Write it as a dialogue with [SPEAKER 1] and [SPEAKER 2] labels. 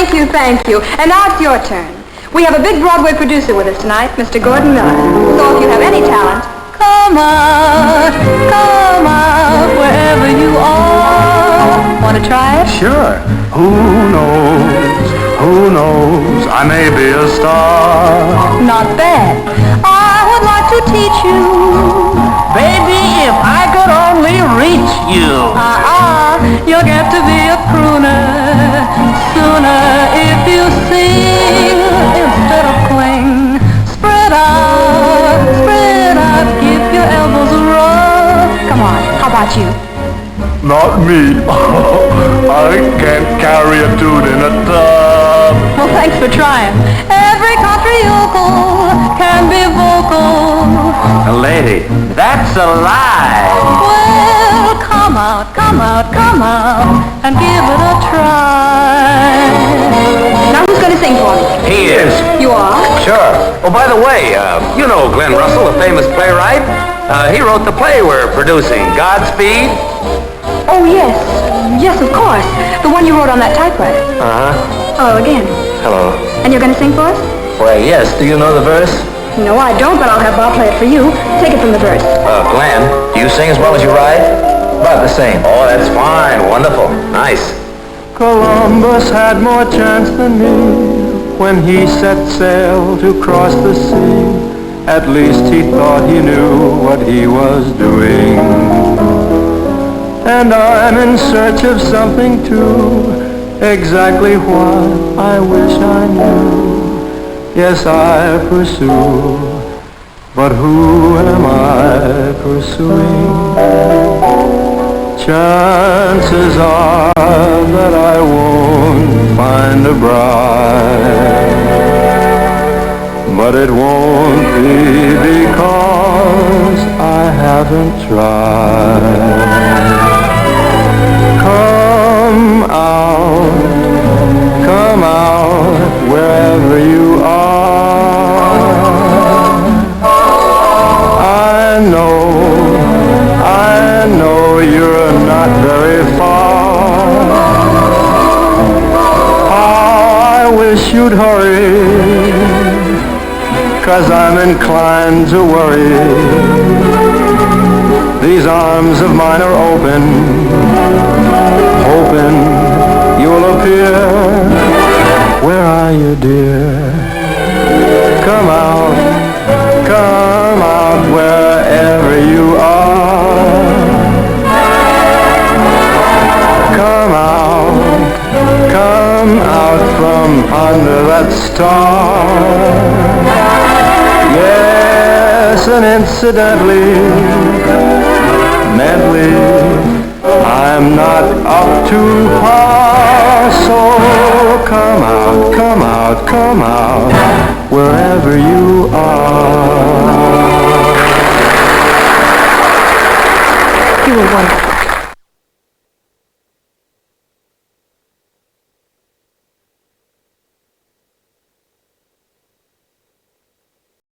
[SPEAKER 1] Thank you, thank you. And now it's your turn. We have a big Broadway producer with us tonight, Mr. Gordon Miller. So if you have any talent, come out, wherever you are. Want to try it?
[SPEAKER 2] Sure. Who knows, I may be a star.
[SPEAKER 1] Not bad. I would like to teach you.
[SPEAKER 3] Baby, if I could only reach you.
[SPEAKER 1] You'll get to be a crooner sooner if you sing instead of cling. Spread out, give your elbows a rub. Come on, how about you?
[SPEAKER 2] Not me. I can't carry a tune in a tub.
[SPEAKER 1] Well, thanks for trying. Every country yokel can be vocal.
[SPEAKER 3] Lady, that's a lie.
[SPEAKER 1] Well, come out, and give it a try. Now who's going to sing for me?
[SPEAKER 3] He is.
[SPEAKER 1] You are?
[SPEAKER 3] Sure. Oh, by the way, you know Glenn Russell, the famous playwright? He wrote the play we're producing, Godspeed.
[SPEAKER 1] Oh, yes. Yes, of course. The one you wrote on that typewriter.
[SPEAKER 3] Uh-huh.
[SPEAKER 1] Hello again.
[SPEAKER 3] Hello.
[SPEAKER 1] And you're going to sing for us?
[SPEAKER 3] Why, yes. Do you know the verse?
[SPEAKER 1] No, I don't, but I'll have Bob play it for you. Take it from the verse.
[SPEAKER 3] Glenn, do you sing as well as you write? About the same. Oh, that's fine. Wonderful. Nice.
[SPEAKER 2] Columbus had more chance than me when he set sail to cross the sea. At least he thought he knew what he was doing. And I'm in search of something too, exactly what I wish I knew. Yes, I pursue, but who am I pursuing? Chances are that I won't find a bride, but it won't be because I haven't tried. Come out, wherever you are. I know you're not very far. I wish you'd hurry, 'cause I'm inclined to worry. These arms of mine are open, hoping you'll appear. Where are you, dear? Come out, wherever you are. Come out from under that star. Yes, and incidentally, mentally, I'm not up to par. So come out, wherever you are.
[SPEAKER 1] You were wonderful.